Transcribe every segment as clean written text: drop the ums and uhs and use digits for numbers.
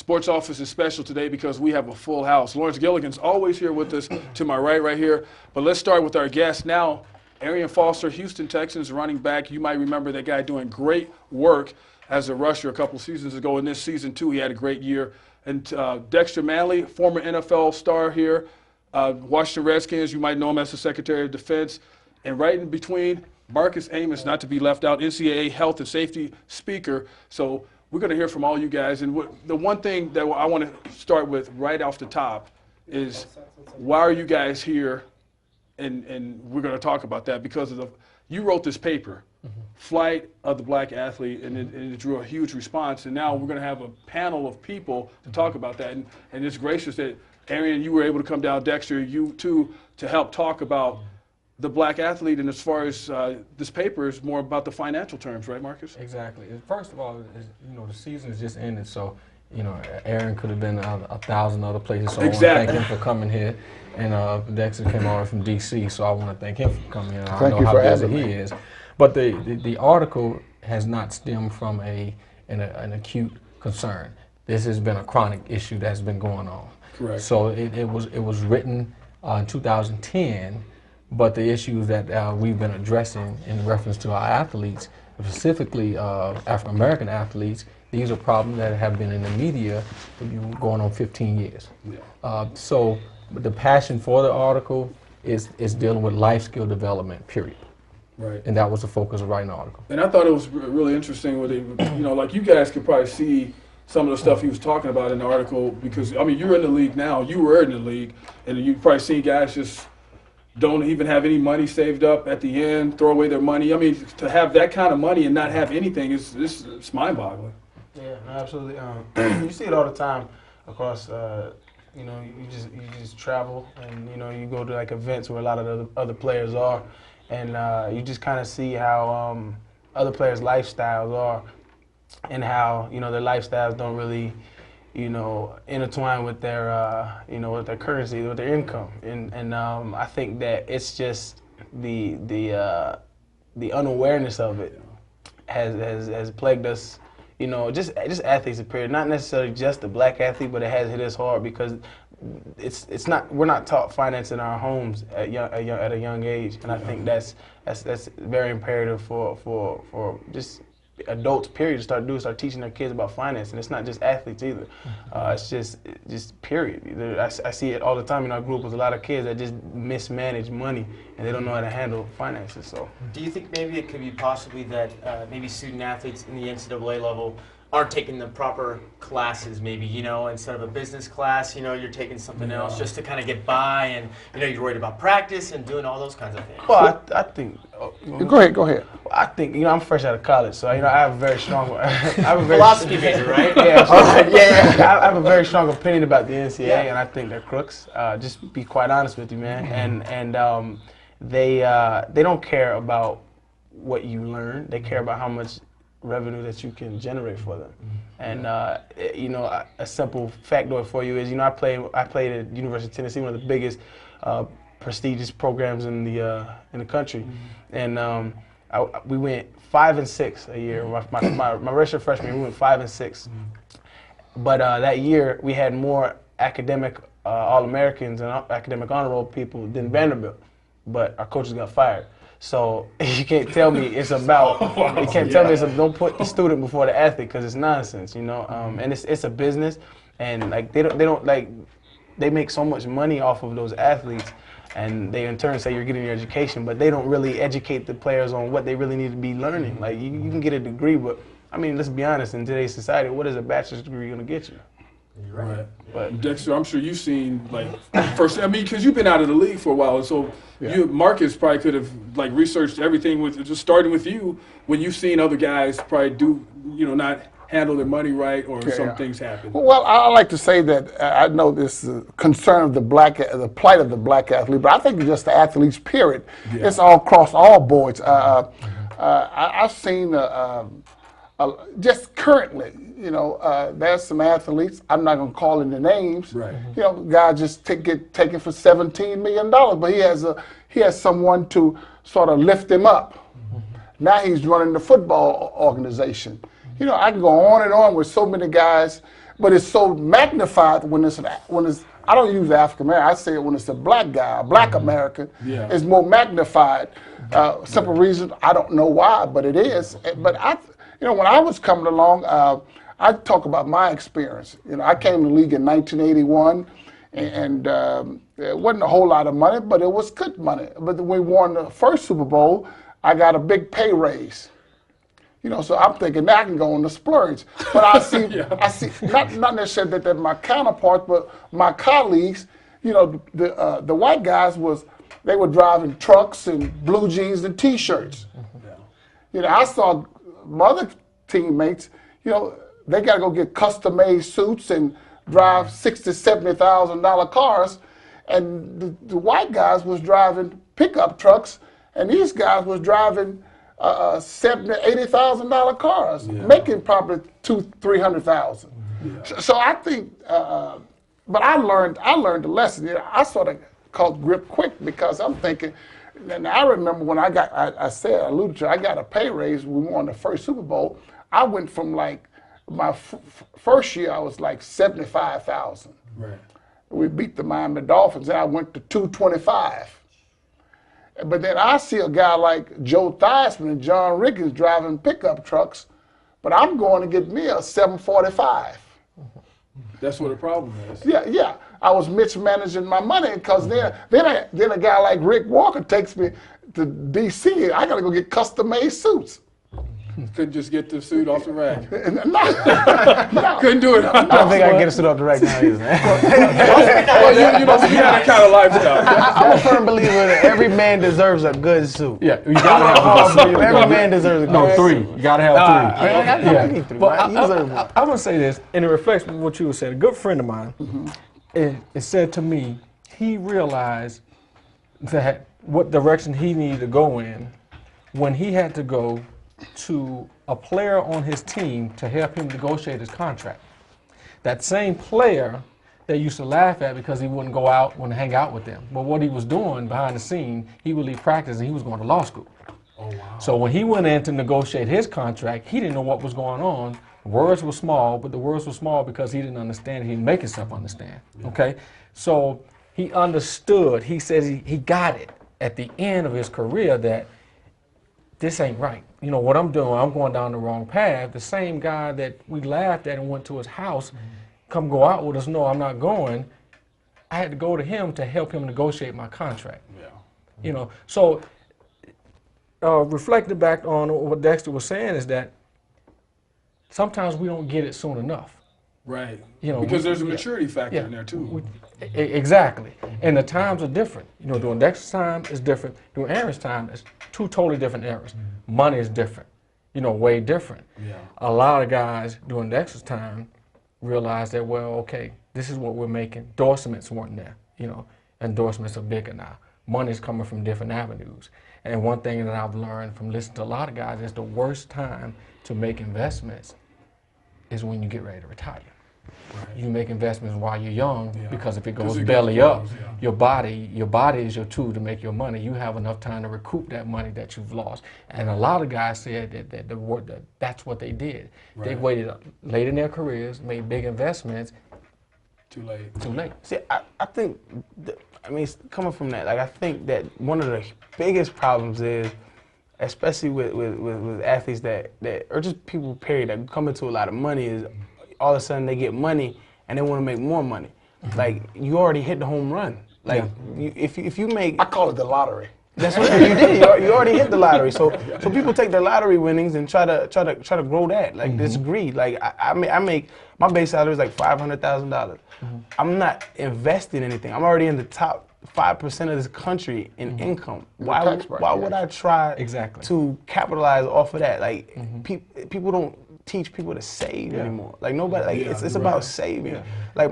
Sports Office is special today because we have a full house. Lawrence Gilligan's always here with us to my right here. But let's start with our guest now. Arian Foster, Houston Texans running back. You might remember that guy doing great work as a rusher a couple seasons ago. In this season, too, he had a great year. And Dexter Manley, former NFL star here. Washington Redskins, you might know him as the Secretary of Defense. And right in between, Marcus Amos, not to be left out, NCAA health and safety speaker. So we're going to hear from all you guys. And the one thing that I want to start with right off the top is, why are you guys here? And we're going to talk about that because you wrote this paper, Flight of the Black Athlete, and it drew a huge response. And now we're going to have a panel of people to talk about that. And it's gracious that, Arian, you were able to come down, Dexter, you too, to help talk about the black athlete. And as far as this paper is more about the financial terms, right, Marcus? Exactly. First of all, the season is just ended, so Arian could have been 1,000 other places. So exactly. I want to thank him for coming here. And Dexter came over from D.C., so I want to thank him for coming here. I know how busy he is. But the article has not stemmed from an acute concern. This has been a chronic issue that's been going on. Correct. So it was written in 2010, but the issues that we've been addressing in reference to our athletes, specifically African American athletes, these are problems that have been in the media for going on 15 years. Yeah. So the passion for the article is dealing with life skill development, period. Right. And that was the focus of writing the article. And I thought it was really interesting where they, like you guys could probably see some of the stuff he was talking about in the article, because, I mean, you're in the league now, you were in the league, and you probably see guys just don't even have any money saved up at the end, throw away their money. I mean, to have that kind of money and not have anything, it's mind-boggling. Yeah, absolutely. You see it all the time across, you just travel and, you go to like events where a lot of the other players are, and you just kind of see how other players' lifestyles are, and how their lifestyles don't really intertwine with their with their currency, with their income, and I think that it's just the unawareness of it has plagued us, just athletes in period, not necessarily just the black athlete, but it has hit us hard because we're not taught finance in our homes at a young age, and I think that's very imperative for just adults, period, to start teaching their kids about finance. And it's not just athletes either. It's just period. I see it all the time in our group with a lot of kids that just mismanage money and they don't know how to handle finances. So, do you think maybe it could be possibly that maybe student athletes in the NCAA level aren't taking the proper classes, maybe, instead of a business class, you're taking something else just to kind of get by, and, you're worried about practice and doing all those kinds of things? Well, I think... Go ahead. I think, I'm fresh out of college, so, I have a very strong... philosophy major, right? Yeah, I have a very strong opinion about the NCAA, and I think they're crooks. Just be quite honest with you, man. And they don't care about what you learn. They care about how much revenue that you can generate for them. And a simple factoid for you is, I played at University of Tennessee, one of the biggest prestigious programs in the country, and we went 5-6 a year. My redshirt freshman year, we went 5-6. But that year we had more academic All-Americans and academic honor roll people than Vanderbilt, but our coaches got fired. So you can't tell me it's about. You can't tell me don't put the student before the athlete, because it's nonsense, And it's a business, and like they make so much money off of those athletes, and they in turn say you're getting your education, but they don't really educate the players on what they really need to be learning. Like you can get a degree, but I mean, let's be honest. In today's society, what is a bachelor's degree going to get you? You're right. But Dexter, I'm sure you've seen first. I mean, because you've been out of the league for a while, and so Marcus probably could have researched everything with just starting with you when you've seen other guys probably do not handle their money right, or some things happen. Well, I like to say that I know this concern of the plight of the black athlete, but I think it's just the athletes. Period. Yeah. It's all across all boards. I've seen. Just currently, there's some athletes, I'm not going to call in the names, right. Guys just take it for $17 million, but he has someone to sort of lift him up. Mm-hmm. Now he's running the football organization. I can go on and on with so many guys but it's so magnified when it's I don't use African American. I say it when it's a black guy, a black American. Yeah. It's more magnified. Simple reason, I don't know why, but it is. But when I was coming along, I talk about my experience. I came to the league in 1981, and it wasn't a whole lot of money, but it was good money. But when we won the first Super Bowl, I got a big pay raise. So I'm thinking now I can go on the splurge. But I see, not necessarily that my counterparts, but my colleagues, the white guys they were driving trucks and blue jeans and T-shirts. I saw my other teammates, they got to go get custom-made suits and drive $60,000, $70,000 cars, and the white guys was driving pickup trucks, and these guys was driving $70,000, $80,000 cars, making probably $200,000, $300,000. So I think, but I learned the lesson. I sort of caught grip quick because I'm thinking. And I remember when I alluded to, I got a pay raise. We won the first Super Bowl. I went from like my first year, I was like 75,000. Right. We beat the Miami Dolphins, and I went to 225. But then I see a guy like Joe Theismann and John Riggins driving pickup trucks, but I'm going to get me a 745. That's what the problem is. Yeah. I was mismanaging my money because then a guy like Rick Walker takes me to D.C. I got to go get custom-made suits. Couldn't just get the suit off the rack. No. Couldn't do it. I don't think I can get a suit off the rack now either, man. Well, you had that kind of lifestyle. I'm a firm believer that every man deserves a good suit. Yeah, you gotta have a good suit. Every man deserves a good suit. No, 3. You gotta have 3. I need 3. But You deserve one. I'm gonna say this, and it reflects what you were saying. A good friend of mine, it said to me, he realized that what direction he needed to go in when he had to go to a player on his team to help him negotiate his contract. That same player they used to laugh at because he wouldn't go out and hang out with them. But what he was doing behind the scene, he would leave practice and he was going to law school. Oh, wow. So when he went in to negotiate his contract, he didn't know what was going on. The words were small, but the words were small because he didn't understand. He didn't make himself understand. Yeah. Okay? So he understood. He says he got it at the end of his career that this ain't right. What I'm doing, I'm going down the wrong path. The same guy that we laughed at and went to his house, come go out with us, no, I'm not going. I had to go to him to help him negotiate my contract. Yeah. So reflecting back on what Dexter was saying is that sometimes we don't get it soon enough. Right. Because there's a maturity factor in there too. Exactly. And the times are different. During Dexter's time is different. During Arian's time, it's 2 totally different eras. Money is different. Way different. Yeah. A lot of guys during Dexter's time realized that, well, okay, this is what we're making. Endorsements weren't there. Endorsements are bigger now. Money's coming from different avenues. And one thing that I've learned from listening to a lot of guys is the worst time to make investments is when you get ready to retire. Right. You make investments while you're young because if it goes belly up, your body is your tool to make your money. You have enough time to recoup that money that you've lost. And a lot of guys said that that's what they did. Right. They waited late in their careers, made big investments. Too late. See, I think, coming from that, I think that one of the biggest problems is, especially with athletes that or just people period that come into a lot of money, is all of a sudden they get money and they want to make more money. Like, you already hit the home run. Like, if you make, I call it the lottery. That's what you did. You already hit the lottery. So people take their lottery winnings and try to grow that. Like, this greed. Like, I make my base salary is like $500,000. I'm not investing anything. I'm already in the top 5% of this country in income. Why would I try to capitalize off of that? Like, people don't teach people to save anymore. Like, nobody. Like, it's about saving. Yeah. Like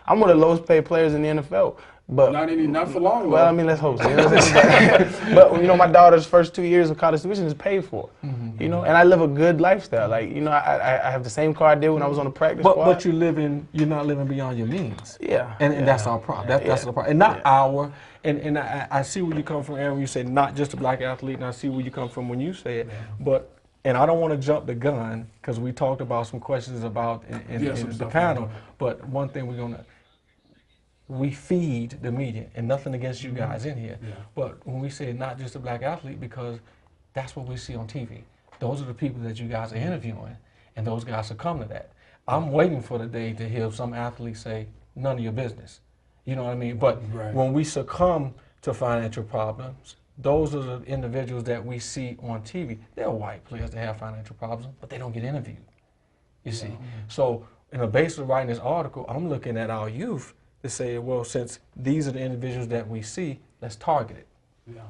I'm one of the lowest paid players in the NFL. But not for long. Well, let's hope so. But my daughter's first 2 years of college tuition is paid for. And I live a good lifestyle. Like, I have the same car I did when I was on the practice squad. But you're not living beyond your means. Yeah. And that's our problem. That's the problem. And not our. And I see where you come from, Aaron. You say not just a black athlete, and I see where you come from when you say it. But and I don't want to jump the gun because we talked about some questions about in some the stuff panel. about it. But one thing we feed the media, and nothing against you guys in here. Yeah. But when we say not just a black athlete, because that's what we see on TV. Those are the people that you guys are interviewing, and those guys succumb to that. I'm waiting for the day to hear some athlete say, none of your business. You know what I mean? But Right. when we succumb to financial problems, those are the individuals that we see on TV. They're white players that have financial problems, but they don't get interviewed, you see. So in the basis of writing this article, I'm looking at our youth to say, well, since these are the individuals that we see, let's target it. Yeah.